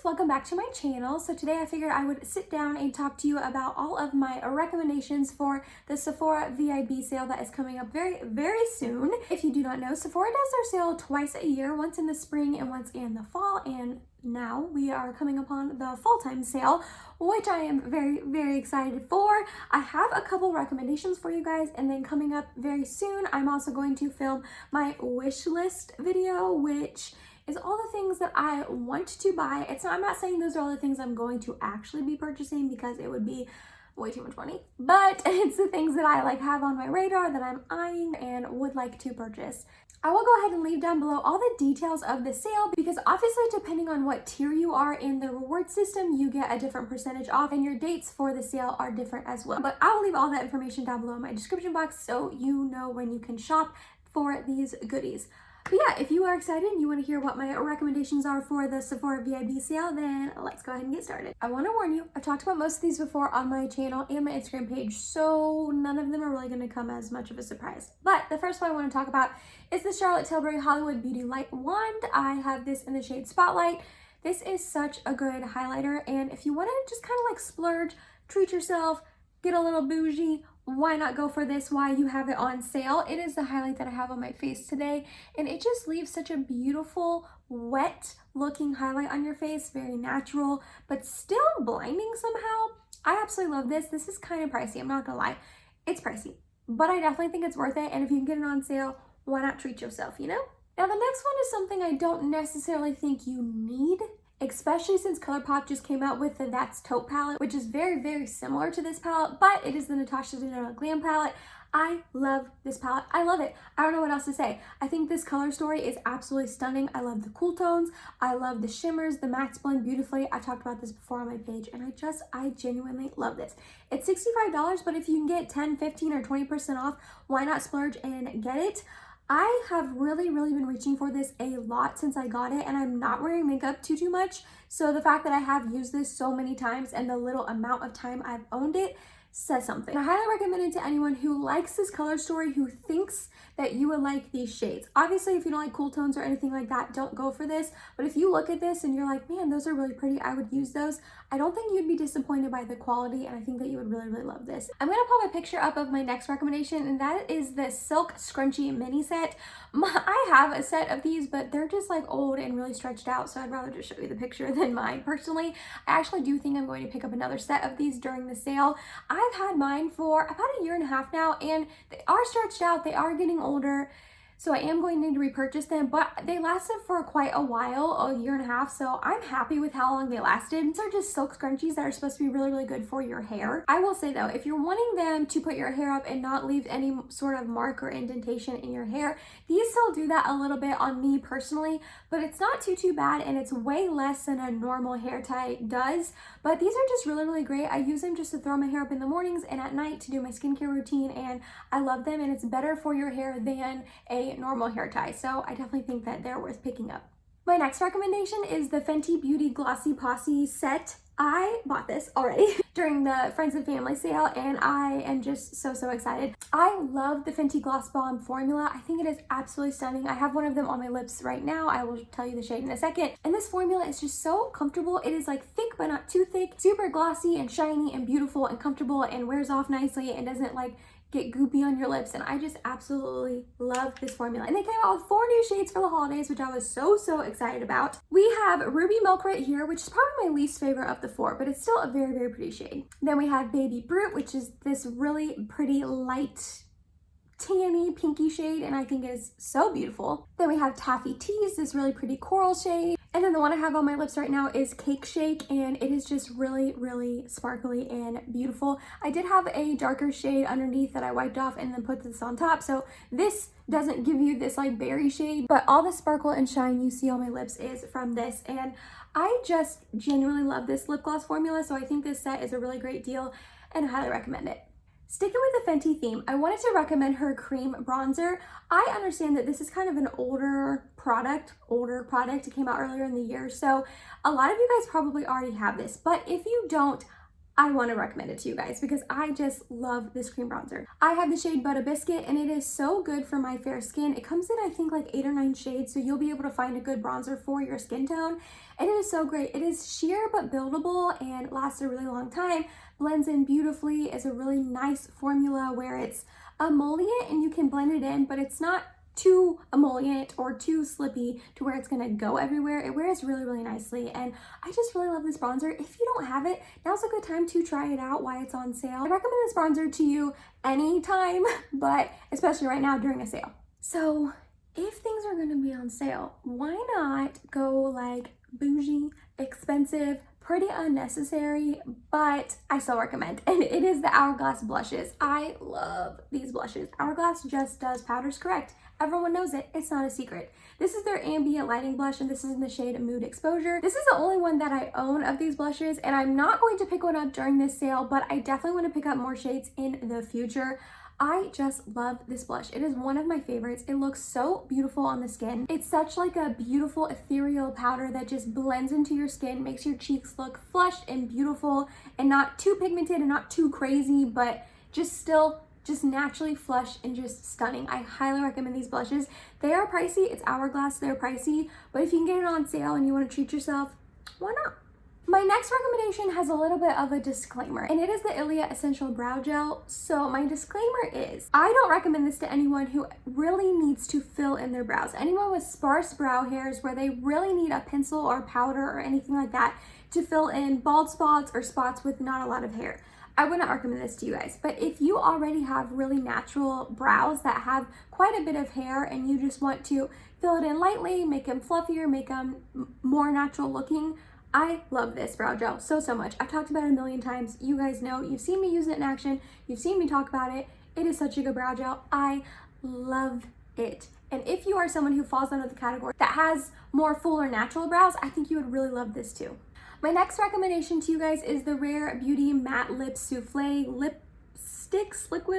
welcome back to my channel. So today I figured I would sit down and talk to you about all of my recommendations for the Sephora VIB sale that is coming up very soon. If you do not know, Sephora does their sale twice a year, once in the spring and once in the fall, and now we are coming upon the fall time sale, which I am very excited for. I have a couple recommendations for you guys, and then coming up very soon, I'm also going to film my wish list video, which is all the things that I want to buy. I'm not saying those are all the things I'm going to actually be purchasing because it would be way too much money, but it's the things that I have on my radar that I'm eyeing and would like to purchase. I will go ahead and leave down below all the details of the sale because obviously depending on what tier you are in the reward system, you get a different percentage off and your dates for the sale are different as well. But I will leave all that information down below in my description box so you know when you can shop for these goodies. But yeah, if you are excited and you want to hear what my recommendations are for the Sephora VIB sale, then let's go ahead and get started. I want to warn you, I've talked about most of these before on my channel and my Instagram page, so none of them are really going to come as much of a surprise. But the first one I want to talk about is the Charlotte Tilbury Hollywood Beauty Light Wand. I have this in the shade Spotlight. This is such a good highlighter, and if you want to just kind of splurge, treat yourself, get a little bougie, why not go for this while you have it on sale? It is the highlight that I have on my face today, and it just leaves such a beautiful, wet looking highlight on your face, very natural, but still blinding somehow. I absolutely love this. This is kind of pricey, I'm not gonna lie. It's pricey, but I definitely think it's worth it, and if you can get it on sale, why not treat yourself, you know? Now the next one is something I don't necessarily think you need, especially since ColourPop just came out with the That's Taupe palette, which is very similar to this palette, but it is the Natasha Denona Glam palette. I love this palette. I love it. I don't know what else to say. I think this color story is absolutely stunning. I love the cool tones. I love the shimmers. The mattes blend beautifully. I've talked about this before on my page, and I genuinely love this. It's $65, but if you can get 10, 15, or 20% off, why not splurge and get it? I have really been reaching for this a lot since I got it, and I'm not wearing makeup too much. So the fact that I have used this so many times and the little amount of time I've owned it says something. I highly recommend it to anyone who likes this color story, who thinks that you would like these shades. Obviously, if you don't like cool tones or anything like that, don't go for this. But if you look at this and you're like, man, those are really pretty, I would use those, I don't think you'd be disappointed by the quality, and I think that you would really love this. I'm gonna pop a picture up of my next recommendation, and that is the Silk Scrunchie mini set. I have a set of these, but they're just old and really stretched out, so I'd rather just show you the picture than mine. Personally, I actually do think I'm going to pick up another set of these during the sale. I've had mine for about a year and a half now, and they are stretched out, they are getting older, so I am going to need to repurchase them, but they lasted for quite a while, a year and a half, so I'm happy with how long they lasted. These are just silk scrunchies that are supposed to be really good for your hair. I will say though, if you're wanting them to put your hair up and not leave any sort of mark or indentation in your hair, these still do that a little bit on me personally, but it's not too bad, and it's way less than a normal hair tie does. But these are just really great. I use them just to throw my hair up in the mornings and at night to do my skincare routine, and I love them, and it's better for your hair than a normal hair tie, so I definitely think that they're worth picking up. My next recommendation is the Fenty Beauty Glossy Posse set. I bought this already during the Friends and Family sale, and I am just so excited. I love the Fenty Gloss Bomb formula. I think it is absolutely stunning. I have one of them on my lips right now. I will tell you the shade in a second. And this formula is just so comfortable. It is thick but not too thick, super glossy and shiny and beautiful and comfortable, and wears off nicely and doesn't get goopy on your lips, and I just absolutely love this formula. And they came out with 4 new shades for the holidays, which I was so excited about. We have Ruby Milk right here, which is probably my least favorite of the 4, but it's still a very pretty shade. Then we have Baby Brute, which is this really pretty light tanny pinky shade, and I think it is so beautiful. Then we have Taffy Tease, this really pretty coral shade. And then the one I have on my lips right now is Cake Shake, and it is just really sparkly and beautiful. I did have a darker shade underneath that I wiped off and then put this on top, so this doesn't give you this berry shade, but all the sparkle and shine you see on my lips is from this, and I just genuinely love this lip gloss formula, so I think this set is a really great deal and I highly recommend it. Sticking with the Fenty theme, I wanted to recommend her cream bronzer. I understand that this is kind of an older product. It came out earlier in the year, so a lot of you guys probably already have this, but if you don't, I want to recommend it to you guys because I just love this cream bronzer. I have the shade Butter Biscuit and it is so good for my fair skin. It comes in I think like 8 or 9 shades, so you'll be able to find a good bronzer for your skin tone. And it is so great. It is sheer but buildable and lasts a really long time. Blends in beautifully. Is a really nice formula where it's emollient and you can blend it in, but it's not too emollient or too slippy to where it's gonna go everywhere. It wears really, really nicely, and I just really love this bronzer. If you don't have it, now's a good time to try it out while it's on sale. I recommend this bronzer to you anytime, but especially right now during a sale. So if things are gonna be on sale, why not go like bougie, expensive, pretty unnecessary, but I still recommend, and it is the Hourglass blushes. I love these blushes. Hourglass just does powders correct. Everyone knows it. It's not a secret. This is their ambient lighting blush, and this is in the shade Mood Exposure. This is the only one that I own of these blushes, and I'm not going to pick one up during this sale, but I definitely want to pick up more shades in the future. I just love this blush. It is one of my favorites. It looks so beautiful on the skin. It's such like a beautiful ethereal powder that just blends into your skin, makes your cheeks look flushed and beautiful and not too pigmented and not too crazy, but just naturally flush and just stunning. I highly recommend these blushes. They are pricey. It's Hourglass. They're pricey, but if you can get it on sale and you want to treat yourself, why not? My next recommendation has a little bit of a disclaimer, and it is the Ilia Essential Brow Gel. So my disclaimer is, I don't recommend this to anyone who really needs to fill in their brows. Anyone with sparse brow hairs where they really need a pencil or powder or anything like that to fill in bald spots or spots with not a lot of hair. I would not recommend this to you guys, but if you already have really natural brows that have quite a bit of hair and you just want to fill it in lightly, make them fluffier, make them more natural looking, I love this brow gel so much. I've talked about it a million times. You guys know, you've seen me use it in action, you've seen me talk about it. It is such a good brow gel. I love it. And if you are someone who falls under the category that has more fuller natural brows, I think you would really love this too. My next recommendation to you guys is the Rare Beauty Matte Lip Souffle liquid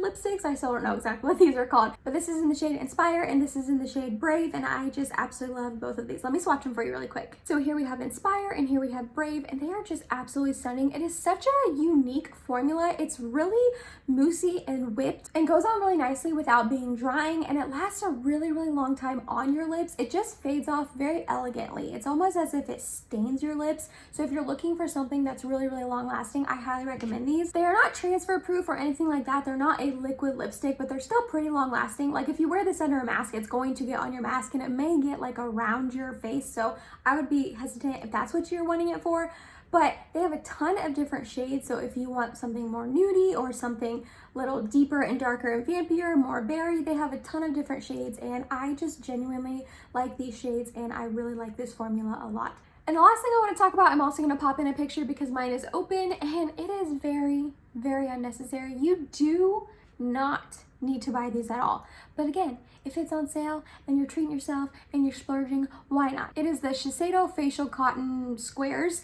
lipsticks. I still don't know exactly what these are called, but this is in the shade Inspire and this is in the shade Brave, and I just absolutely love both of these. Let me swatch them for you really quick. So here we have Inspire and here we have Brave, and they are just absolutely stunning. It is such a unique formula. It's really moussey and whipped and goes on really nicely without being drying, and it lasts a really, really long time on your lips. It just fades off very elegantly. It's almost as if it stains your lips. So if you're looking for something that's really, really long lasting, I highly recommend these. They are not transfer proof or anything like that. They're not a liquid lipstick, but they're still pretty long lasting. Like if you wear this under a mask, it's going to get on your mask and it may get like around your face. So I would be hesitant if that's what you're wanting it for. But they have a ton of different shades. So if you want something more nudie or something a little deeper and darker and vampier, more berry, they have a ton of different shades. And I just genuinely like these shades and I really like this formula a lot. And the last thing I want to talk about, I'm also going to pop in a picture because mine is open and it is very, very unnecessary. You do not need to buy these at all. But again, if it's on sale and you're treating yourself and you're splurging, why not? It is the Shiseido Facial Cotton Squares.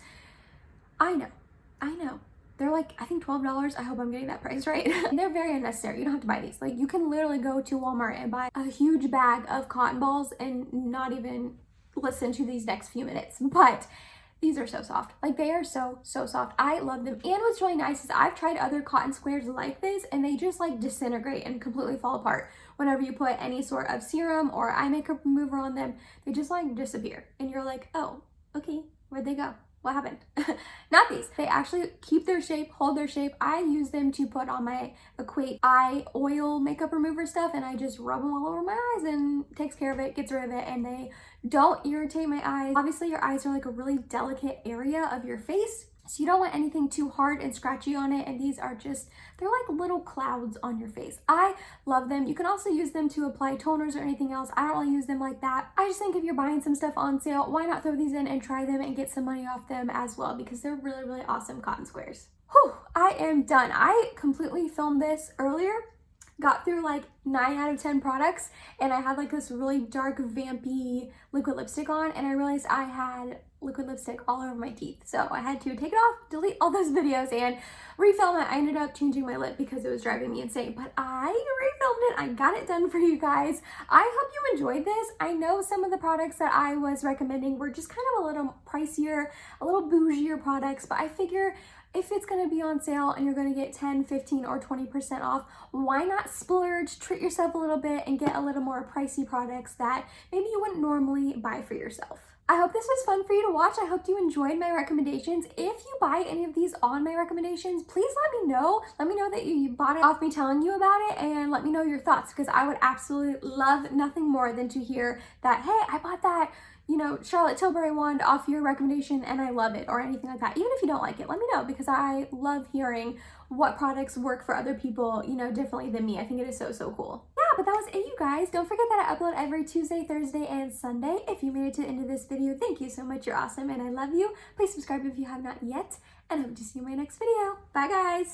I know. They're like, I think $12. I hope I'm getting that price right. They're very unnecessary. You don't have to buy these. Like you can literally go to Walmart and buy a huge bag of cotton balls and not even listen to these next few minutes, but these are so soft. Like they are so soft. I love them. And what's really nice is I've tried other cotton squares like this and they just like disintegrate and completely fall apart whenever you put any sort of serum or eye makeup remover on them. They just like disappear and you're like, oh, okay, where'd they go? What happened? Not these. They actually keep their shape, hold their shape. I use them to put on my Equate eye oil makeup remover stuff and I just rub them all over my eyes and takes care of it, gets rid of it, and they don't irritate my eyes. Obviously your eyes are like a really delicate area of your face, so you don't want anything too hard and scratchy on it, and these are just, they're like little clouds on your face. I love them. You can also use them to apply toners or anything else. I don't really use them like that. I just think if you're buying some stuff on sale, why not throw these in and try them and get some money off them as well, because they're really, really awesome cotton squares. Whew, I am done. I completely filmed this earlier, got through like 9 out of 10 products, and I had like this really dark vampy liquid lipstick on, and I realized I had liquid lipstick all over my teeth. So I had to take it off, delete all those videos, and refilm it. I ended up changing my lip because it was driving me insane, but I refilmed it. I got it done for you guys. I hope you enjoyed this. I know some of the products that I was recommending were just kind of a little pricier, a little bougier products, but I figure if it's going to be on sale and you're going to get 10, 15, or 20% off, why not splurge, treat yourself a little bit, and get a little more pricey products that maybe you wouldn't normally buy for yourself. I hope this was fun for you to watch. I hope you enjoyed my recommendations. If you buy any of these on my recommendations, please let me know. Let me know that you bought it off me telling you about it, and let me know your thoughts, because I would absolutely love nothing more than to hear that, hey, I bought that, you know, Charlotte Tilbury wand off your recommendation and I love it, or anything like that. Even if you don't like it, let me know, because I love hearing what products work for other people, you know, differently than me. I think it is so, so cool. Yeah, but that was it, you guys. Don't forget that I upload every Tuesday, Thursday, and Sunday. If you made it to the end of this video, thank you so much. You're awesome and I love you. Please subscribe if you have not yet, and I hope to see you in my next video. Bye, guys.